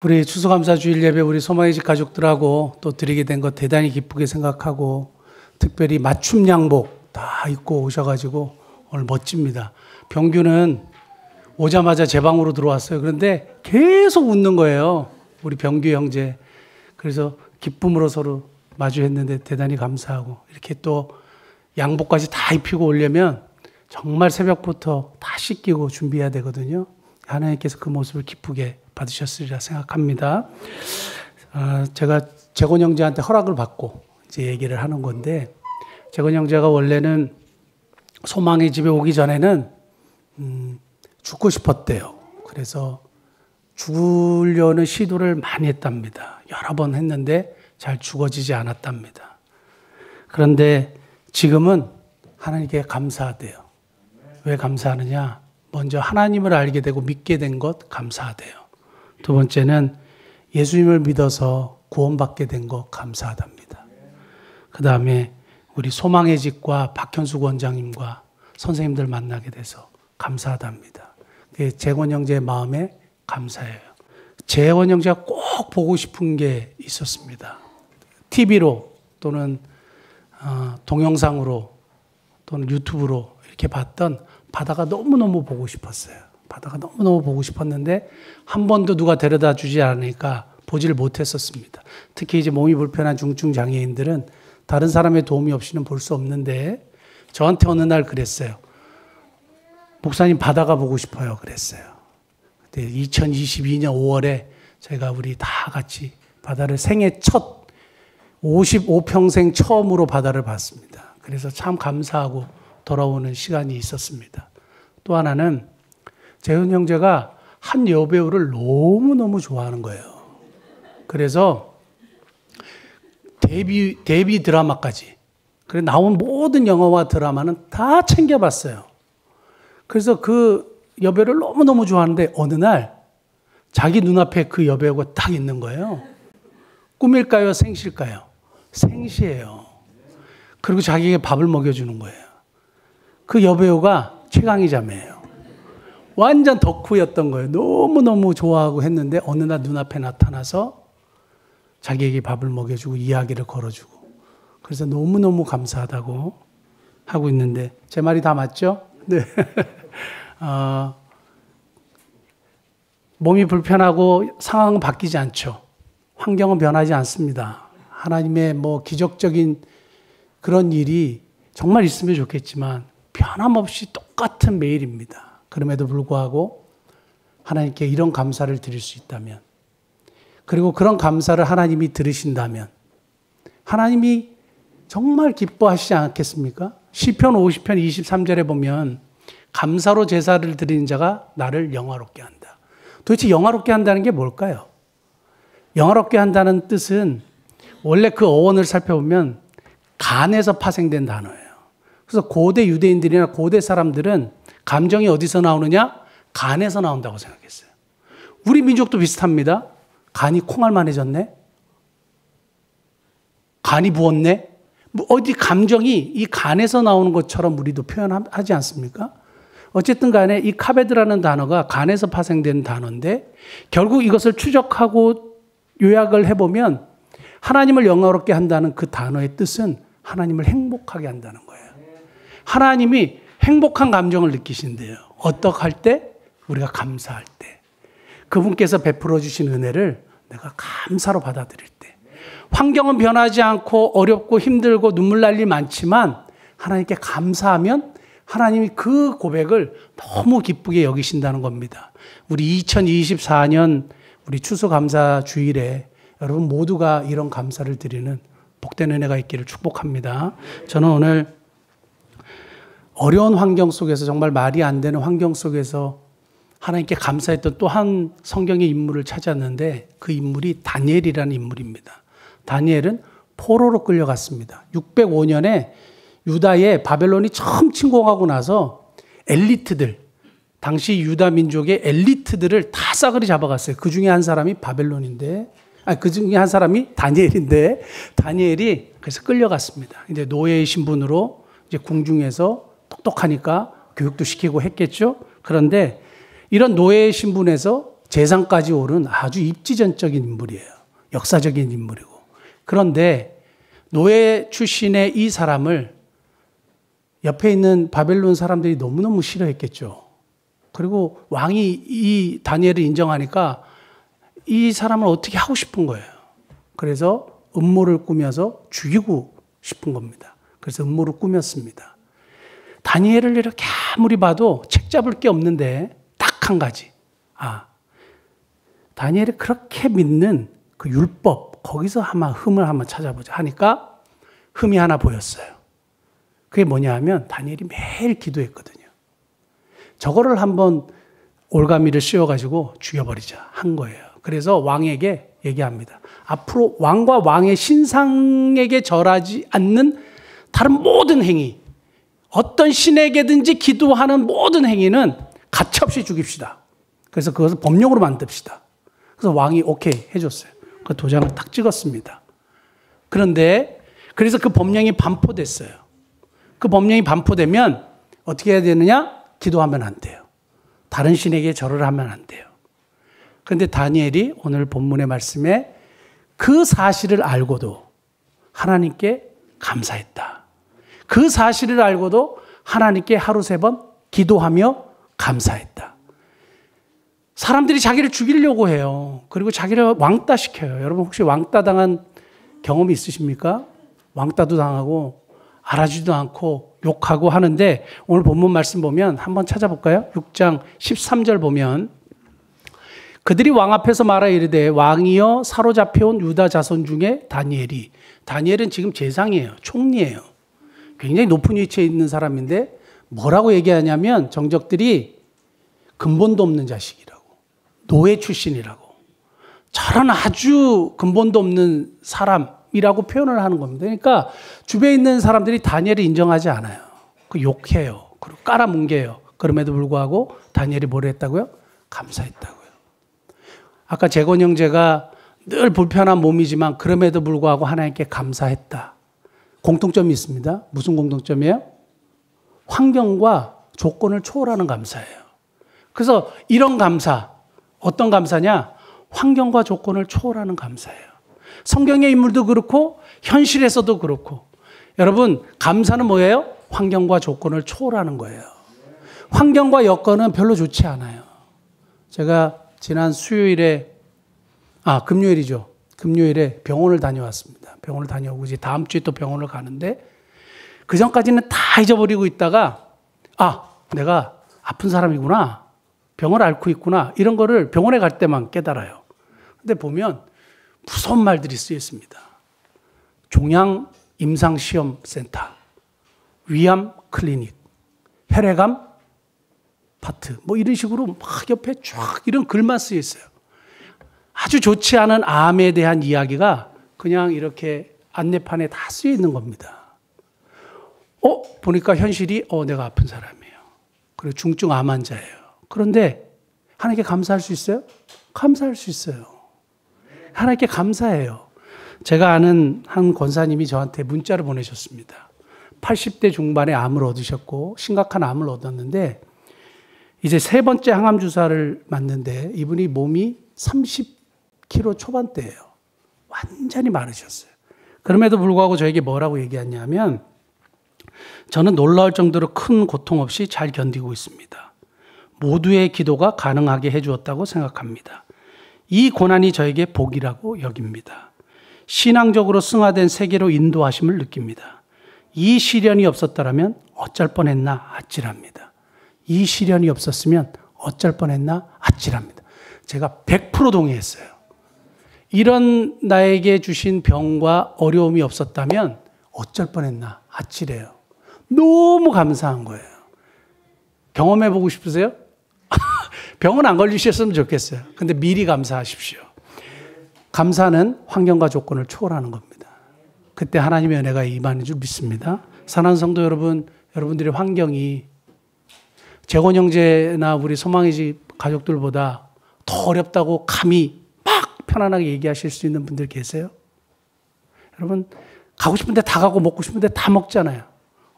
우리 추수감사주일 예배 우리 소망의 집 가족들하고 또 드리게 된 것 대단히 기쁘게 생각하고, 특별히 맞춤 양복 다 입고 오셔가지고 오늘 멋집니다. 병규는 오자마자 제 방으로 들어왔어요. 그런데 계속 웃는 거예요, 우리 병규 형제. 그래서 기쁨으로 서로 마주했는데 대단히 감사하고, 이렇게 또 양복까지 다 입히고 오려면 정말 새벽부터 다 씻기고 준비해야 되거든요. 하나님께서 그 모습을 기쁘게 받으셨으리라 생각합니다. 제가 재곤 형제한테 허락을 받고 이제 얘기를 하는 건데, 재곤 형제가 원래는 소망의 집에 오기 전에는 죽고 싶었대요. 그래서 죽으려는 시도를 많이 했답니다. 여러 번 했는데 잘 죽어지지 않았답니다. 그런데 지금은 하나님께 감사하대요. 왜 감사하느냐? 먼저 하나님을 알게 되고 믿게 된 것 감사하대요. 두 번째는 예수님을 믿어서 구원받게 된 것 감사하답니다. 그 다음에 우리 소망의 집과 박현수 원장님과 선생님들 만나게 돼서 감사하답니다. 재권 형제의 마음에 감사해요. 재권 형제가 꼭 보고 싶은 게 있었습니다. TV로 또는 동영상으로 또는 유튜브로 이렇게 봤던 바다가 너무너무 보고 싶었어요. 바다가 너무너무 보고 싶었는데 한 번도 누가 데려다 주지 않으니까 보지를 못했었습니다. 특히 이제 몸이 불편한 중증 장애인들은 다른 사람의 도움이 없이는 볼 수 없는데, 저한테 어느 날 그랬어요. 목사님, 바다가 보고 싶어요. 그랬어요. 그때 2022년 5월에 저희가 우리 다 같이 바다를 생애 첫 55평생 처음으로 바다를 봤습니다. 그래서 참 감사하고 돌아오는 시간이 있었습니다. 또 하나는 재훈 형제가 한 여배우를 너무너무 좋아하는 거예요. 그래서 데뷔 드라마까지, 그래 나온 모든 영화와 드라마는 다 챙겨봤어요. 그래서 그 여배우를 너무너무 좋아하는데 어느 날 자기 눈앞에 그 여배우가 딱 있는 거예요. 꿈일까요? 생시일까요? 생시예요. 그리고 자기에게 밥을 먹여주는 거예요. 그 여배우가 최강희 자매예요. 완전 덕후였던 거예요. 너무너무 좋아하고 했는데 어느 날 눈앞에 나타나서 자기에게 밥을 먹여주고 이야기를 걸어주고, 그래서 너무너무 감사하다고 하고 있는데, 제 말이 다 맞죠? 네. 몸이 불편하고 상황은 바뀌지 않죠. 환경은 변하지 않습니다. 하나님의 기적적인 그런 일이 정말 있으면 좋겠지만 변함없이 똑같은 매일입니다. 그럼에도 불구하고 하나님께 이런 감사를 드릴 수 있다면, 그리고 그런 감사를 하나님이 들으신다면 하나님이 정말 기뻐하시지 않겠습니까? 시편 50편 23절에 보면 감사로 제사를 드리는 자가 나를 영화롭게 한다. 도대체 영화롭게 한다는 게 뭘까요? 영화롭게 한다는 뜻은 원래 그 어원을 살펴보면 간에서 파생된 단어예요. 그래서 고대 유대인들이나 고대 사람들은 감정이 어디서 나오느냐? 간에서 나온다고 생각했어요. 우리 민족도 비슷합니다. 간이 콩알만해졌네? 간이 부었네? 어디 감정이 이 간에서 나오는 것처럼 우리도 표현하지 않습니까? 어쨌든 간에 이 카베드라는 단어가 간에서 파생된 단어인데, 결국 이것을 추적하고 요약을 해보면 하나님을 영화롭게 한다는 그 단어의 뜻은 하나님을 행복하게 한다는 거예요. 하나님이 행복한 감정을 느끼신대요. 어떻게 할 때? 우리가 감사할 때. 그분께서 베풀어 주신 은혜를 내가 감사로 받아들일 때. 환경은 변하지 않고 어렵고 힘들고 눈물 날 일 많지만 하나님께 감사하면 하나님이 그 고백을 너무 기쁘게 여기신다는 겁니다. 우리 2024년 우리 추수감사 주일에 여러분 모두가 이런 감사를 드리는 복된 은혜가 있기를 축복합니다. 저는 오늘 어려운 환경 속에서, 정말 말이 안 되는 환경 속에서 하나님께 감사했던 또 한 성경의 인물을 찾았는데, 그 인물이 다니엘이라는 인물입니다. 다니엘은 포로로 끌려갔습니다. 605년에 유다에 바벨론이 처음 침공하고 나서 엘리트들, 당시 유다 민족의 엘리트들을 다 싸그리 잡아갔어요. 그 중에 한 사람이 바벨론인데, 그 중에 한 사람이 다니엘인데, 다니엘이 그래서 끌려갔습니다. 이제 노예의 신분으로 이제 궁중에서 똑똑하니까 교육도 시키고 했겠죠. 그런데 이런 노예의 신분에서 재상까지 오른 아주 입지전적인 인물이에요. 역사적인 인물이고. 그런데 노예 출신의 이 사람을 옆에 있는 바벨론 사람들이 너무너무 싫어했겠죠. 그리고 왕이 이 다니엘을 인정하니까 이 사람을 어떻게 하고 싶은 거예요. 그래서 음모를 꾸며서 죽이고 싶은 겁니다. 그래서 음모를 꾸몄습니다. 다니엘을 이렇게 아무리 봐도 책 잡을 게 없는데 딱 한 가지. 다니엘이 그렇게 믿는 그 율법, 거기서 아마 흠을 한번 찾아보자 하니까 흠이 하나 보였어요. 그게 뭐냐 하면 다니엘이 매일 기도했거든요. 저거를 한번 올가미를 씌워가지고 죽여버리자 한 거예요. 그래서 왕에게 얘기합니다. 앞으로 왕과 왕의 신상에게 절하지 않는 다른 모든 행위, 어떤 신에게든지 기도하는 모든 행위는 가차없이 죽입시다. 그래서 그것을 법령으로 만듭시다. 그래서 왕이 오케이 해줬어요. 그 도장을 딱 찍었습니다. 그런데 그래서 그 법령이 반포됐어요. 그 법령이 반포되면 어떻게 해야 되느냐? 기도하면 안 돼요. 다른 신에게 절을 하면 안 돼요. 그런데 다니엘이 오늘 본문의 말씀에 그 사실을 알고도 하나님께 감사했다. 그 사실을 알고도 하나님께 하루 3번 기도하며 감사했다. 사람들이 자기를 죽이려고 해요. 그리고 자기를 왕따 시켜요. 여러분 혹시 왕따 당한 경험이 있으십니까? 왕따도 당하고 알아주지도 않고 욕하고 하는데 오늘 본문 말씀 보면 한번 찾아볼까요? 6장 13절 보면 그들이 왕 앞에서 말하 이르되 왕이여 사로잡혀온 유다 자손 중에 다니엘은 지금 제상이에요. 총리예요. 굉장히 높은 위치에 있는 사람인데 뭐라고 얘기하냐면 정적들이 근본도 없는 자식이라고, 노예 출신이라고, 저런 아주 근본도 없는 사람이라고 표현을 하는 겁니다. 그러니까 주변에 있는 사람들이 다니엘을 인정하지 않아요. 그 욕해요. 그리고 깔아뭉개요. 그럼에도 불구하고 다니엘이 뭘 했다고요? 감사했다고요. 아까 재건 형제가 늘 불편한 몸이지만 그럼에도 불구하고 하나님께 감사했다. 공통점이 있습니다. 무슨 공통점이에요? 환경과 조건을 초월하는 감사예요. 그래서 이런 감사, 어떤 감사냐? 환경과 조건을 초월하는 감사예요. 성경의 인물도 그렇고 현실에서도 그렇고 여러분 감사는 뭐예요? 환경과 조건을 초월하는 거예요. 환경과 여건은 별로 좋지 않아요. 제가 지난 금요일이죠. 금요일에 병원을 다녀왔습니다. 병원을 다녀오고 이제 다음 주에 또 병원을 가는데 그 전까지는 다 잊어버리고 있다가 내가 아픈 사람이구나. 병을 앓고 있구나. 이런 거를 병원에 갈 때만 깨달아요. 근데 보면 무서운 말들이 쓰여 있습니다. 종양 임상시험센터, 위암 클리닉, 혈액암 파트 뭐 이런 식으로 막 옆에 쫙 이런 글만 쓰여 있어요. 아주 좋지 않은 암에 대한 이야기가 그냥 이렇게 안내판에 다 쓰여 있는 겁니다. 보니까 현실이 내가 아픈 사람이에요. 그리고 중증 암 환자예요. 그런데 하나님께 감사할 수 있어요? 감사할 수 있어요. 하나님께 감사해요. 제가 아는 한 권사님이 저한테 문자를 보내셨습니다. 80대 중반에 암을 얻으셨고 심각한 암을 얻었는데 이제 3번째 항암 주사를 맞는데 이분이 몸이 30kg 초반대예요. 완전히 마르셨어요. 그럼에도 불구하고 저에게 뭐라고 얘기했냐면 저는 놀라울 정도로 큰 고통 없이 잘 견디고 있습니다. 모두의 기도가 가능하게 해주었다고 생각합니다. 이 고난이 저에게 복이라고 여깁니다. 신앙적으로 승화된 세계로 인도하심을 느낍니다. 이 시련이 없었더라면 어쩔 뻔했나 아찔합니다. 이 시련이 없었으면 어쩔 뻔했나 아찔합니다. 제가 100% 동의했어요. 이런 나에게 주신 병과 어려움이 없었다면 어쩔 뻔했나 아찔해요. 너무 감사한 거예요. 경험해보고 싶으세요? 병은 안 걸리셨으면 좋겠어요. 근데 미리 감사하십시오. 감사는 환경과 조건을 초월하는 겁니다. 그때 하나님의 은혜가 임하는 줄 믿습니다. 사랑하는 성도 여러분, 여러분들의 환경이 재건 형제나 우리 소망의 집 가족들보다 더 어렵다고 감히 막 편안하게 얘기하실 수 있는 분들 계세요? 여러분 가고 싶은데 다 가고 먹고 싶은데 다 먹잖아요.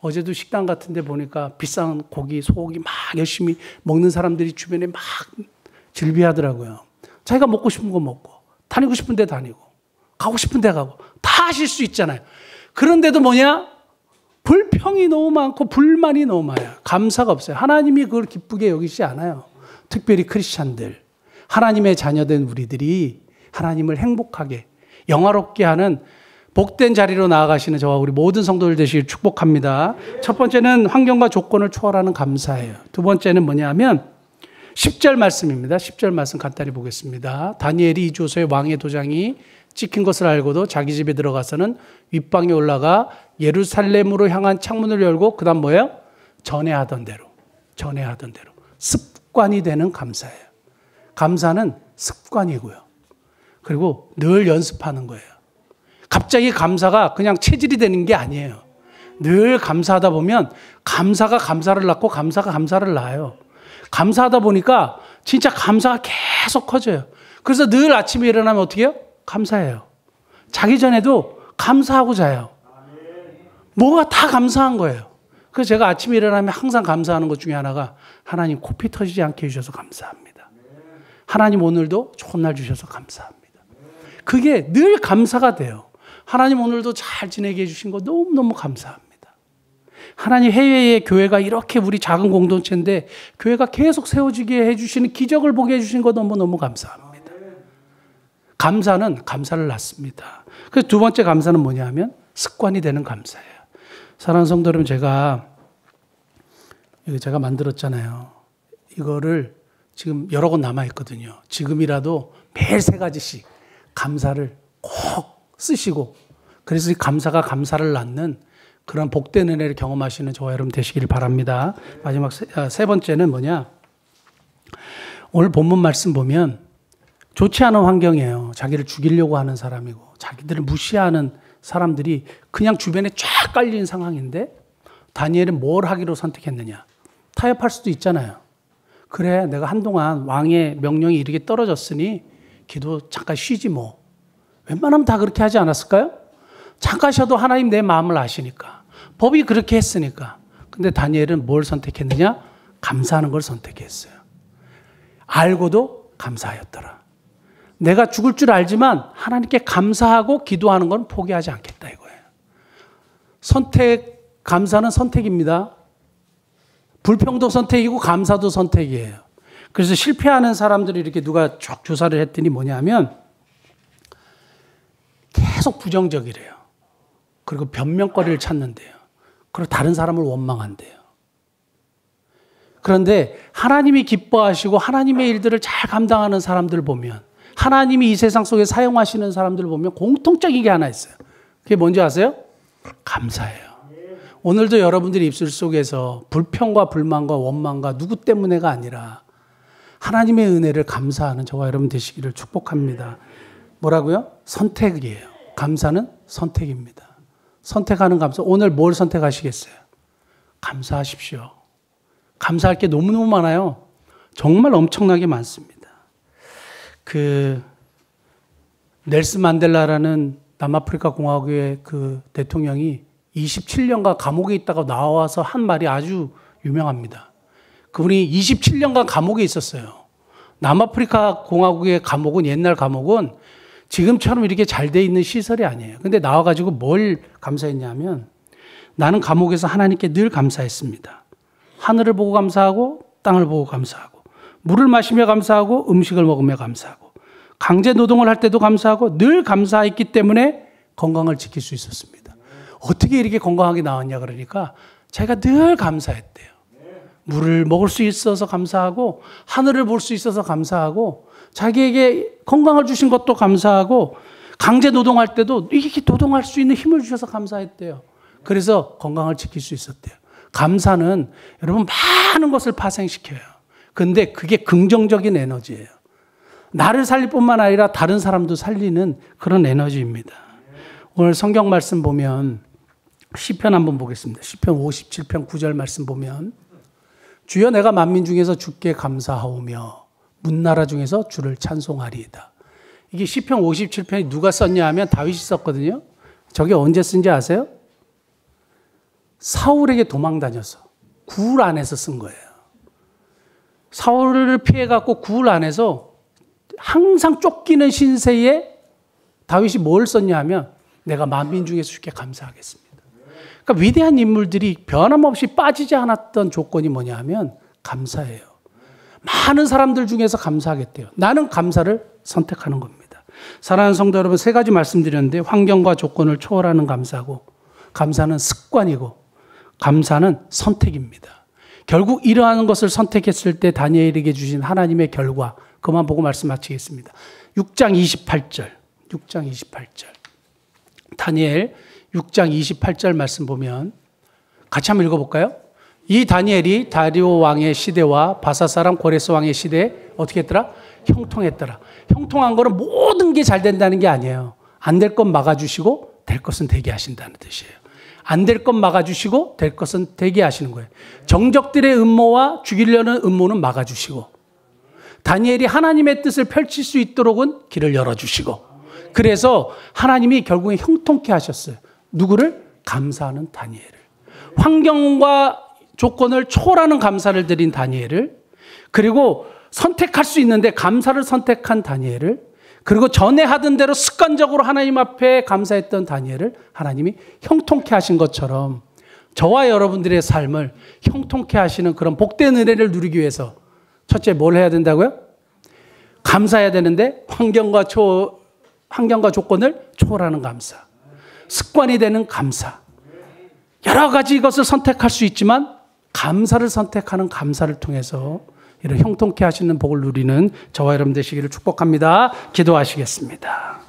어제도 식당 같은 데 보니까 비싼 고기, 소고기 막 열심히 먹는 사람들이 주변에 막 질비하더라고요. 자기가 먹고 싶은 거 먹고, 다니고 싶은 데 다니고, 가고 싶은 데 가고, 다 하실 수 있잖아요. 그런데도 뭐냐? 불평이 너무 많고 불만이 너무 많아요. 감사가 없어요. 하나님이 그걸 기쁘게 여기지 않아요. 특별히 크리스찬들, 하나님의 자녀된 우리들이 하나님을 행복하게, 영화롭게 하는 복된 자리로 나아가시는 저와 우리 모든 성도들 되시길 축복합니다. 첫 번째는 환경과 조건을 초월하는 감사예요. 두 번째는 뭐냐면 10절 말씀입니다. 10절 말씀 간단히 보겠습니다. 다니엘이 이 조서에 왕의 도장이 찍힌 것을 알고도 자기 집에 들어가서는 윗방에 올라가 예루살렘으로 향한 창문을 열고 그 다음 뭐예요? 전해하던 대로. 습관이 되는 감사예요. 감사는 습관이고요. 그리고 늘 연습하는 거예요. 갑자기 감사가 그냥 체질이 되는 게 아니에요. 늘 감사하다 보면 감사가 감사를 낳고 감사가 감사를 낳아요. 감사하다 보니까 진짜 감사가 계속 커져요. 그래서 늘 아침에 일어나면 어떻게 해요? 감사해요. 자기 전에도 감사하고 자요. 뭐가 다 감사한 거예요. 그래서 제가 아침에 일어나면 항상 감사하는 것 중에 하나가 하나님 코피 터지지 않게 해주셔서 감사합니다. 하나님 오늘도 좋은 날 주셔서 감사합니다. 그게 늘 감사가 돼요. 하나님 오늘도 잘 지내게 해주신 거 너무너무 감사합니다. 하나님 해외에 교회가 이렇게 우리 작은 공동체인데 교회가 계속 세워지게 해주시는 기적을 보게 해주신 거 너무너무 감사합니다. 감사는 감사를 낳습니다. 그래서 두 번째 감사는 뭐냐면 습관이 되는 감사예요. 사랑하는 성도 여러분, 제가 만들었잖아요. 이거를 지금 여러 권 남아있거든요. 지금이라도 매일 3가지씩 감사를 꼭 쓰시고, 그래서 이 감사가 감사를 낳는 그런 복된 은혜를 경험하시는 저와 여러분 되시길 바랍니다. 마지막 세 번째는 뭐냐? 오늘 본문 말씀 보면 좋지 않은 환경이에요. 자기를 죽이려고 하는 사람이고 자기들을 무시하는 사람들이 그냥 주변에 쫙 깔린 상황인데 다니엘은 뭘 하기로 선택했느냐? 타협할 수도 있잖아요. 그래, 내가 한동안 왕의 명령이 이렇게 떨어졌으니 기도 잠깐 쉬지 뭐. 웬만하면 다 그렇게 하지 않았을까요? 잠깐 쉬어도 하나님 내 마음을 아시니까. 법이 그렇게 했으니까. 근데 다니엘은 뭘 선택했느냐? 감사하는 걸 선택했어요. 알고도 감사하였더라. 내가 죽을 줄 알지만 하나님께 감사하고 기도하는 건 포기하지 않겠다 이거예요. 감사는 선택입니다. 불평도 선택이고 감사도 선택이에요. 그래서 실패하는 사람들이 이렇게 누가 쭉 조사를 했더니 뭐냐면 계속 부정적이래요. 그리고 변명거리를 찾는데요. 그리고 다른 사람을 원망한대요. 그런데 하나님이 기뻐하시고 하나님의 일들을 잘 감당하는 사람들 보면, 하나님이 이 세상 속에 사용하시는 사람들을 보면 공통적인 게 하나 있어요. 그게 뭔지 아세요? 감사해요. 오늘도 여러분들의 입술 속에서 불평과 불만과 원망과 누구 때문에가 아니라 하나님의 은혜를 감사하는 저와 여러분 되시기를 축복합니다. 뭐라고요? 선택이에요. 감사는 선택입니다. 선택하는 감사. 오늘 뭘 선택하시겠어요? 감사하십시오. 감사할 게 너무너무 많아요. 정말 엄청나게 많습니다. 넬슨 만델라라는 남아프리카 공화국의 그 대통령이 27년간 감옥에 있다가 나와서 한 말이 아주 유명합니다. 그분이 27년간 감옥에 있었어요. 남아프리카 공화국의 감옥은, 옛날 감옥은 지금처럼 이렇게 잘 돼 있는 시설이 아니에요. 근데 나와가지고 뭘 감사했냐면, 나는 감옥에서 하나님께 늘 감사했습니다. 하늘을 보고 감사하고 땅을 보고 감사하고 물을 마시며 감사하고 음식을 먹으며 감사하고 강제 노동을 할 때도 감사하고 늘 감사했기 때문에 건강을 지킬 수 있었습니다. 어떻게 이렇게 건강하게 나왔냐 그러니까 자기가 늘 감사했대요. 물을 먹을 수 있어서 감사하고 하늘을 볼 수 있어서 감사하고 자기에게 건강을 주신 것도 감사하고 강제 노동할 때도 이렇게 노동할 수 있는 힘을 주셔서 감사했대요. 그래서 건강을 지킬 수 있었대요. 감사는 여러분 많은 것을 파생시켜요. 근데 그게 긍정적인 에너지예요. 나를 살릴 뿐만 아니라 다른 사람도 살리는 그런 에너지입니다. 오늘 성경 말씀 보면 시편 한번 보겠습니다. 시편 57편 9절 말씀 보면 주여 내가 만민 중에서 주께 감사하오며 문나라 중에서 주를 찬송하리이다. 이게 시편 57편이 누가 썼냐 하면 다윗이 썼거든요. 저게 언제 쓴지 아세요? 사울에게 도망 다녀서 굴 안에서 쓴 거예요. 사울을 피해갖고 굴 안에서 항상 쫓기는 신세에 다윗이 뭘 썼냐 하면 내가 만민 중에서 주께 감사하겠습니다. 그러니까 위대한 인물들이 변함없이 빠지지 않았던 조건이 뭐냐 하면 감사예요. 많은 사람들 중에서 감사하겠대요. 나는 감사를 선택하는 겁니다. 사랑하는 성도 여러분, 세 가지 말씀드렸는데 환경과 조건을 초월하는 감사고, 감사는 습관이고, 감사는 선택입니다. 결국 이러한 것을 선택했을 때 다니엘에게 주신 하나님의 결과, 그만 보고 말씀 마치겠습니다. 6장 28절. 다니엘 6장 28절 말씀 보면 같이 한번 읽어볼까요? 이 다니엘이 다리오 왕의 시대와 바사 사람 고레스 왕의 시대에 어떻게 했더라? 형통했더라. 형통한 거는 모든 게 잘 된다는 게 아니에요. 안 될 것 막아주시고 될 것은 되게 하신다는 뜻이에요. 안 될 것 막아주시고 될 것은 되게 하시는 거예요. 정적들의 음모와 죽이려는 음모는 막아주시고, 다니엘이 하나님의 뜻을 펼칠 수 있도록은 길을 열어주시고, 그래서 하나님이 결국에 형통케 하셨어요. 누구를? 감사하는 다니엘을. 환경과 조건을 초월하는 감사를 드린 다니엘을, 그리고 선택할 수 있는데 감사를 선택한 다니엘을, 그리고 전에 하던 대로 습관적으로 하나님 앞에 감사했던 다니엘을 하나님이 형통케 하신 것처럼 저와 여러분들의 삶을 형통케 하시는 그런 복된 은혜를 누리기 위해서 첫째 뭘 해야 된다고요? 감사해야 되는데 환경과 조건을 초월하는 감사, 습관이 되는 감사, 여러 가지 것을 선택할 수 있지만 감사를 선택하는 감사를 통해서 이런 형통케 하시는 복을 누리는 저와 여러분 되시기를 축복합니다. 기도하시겠습니다.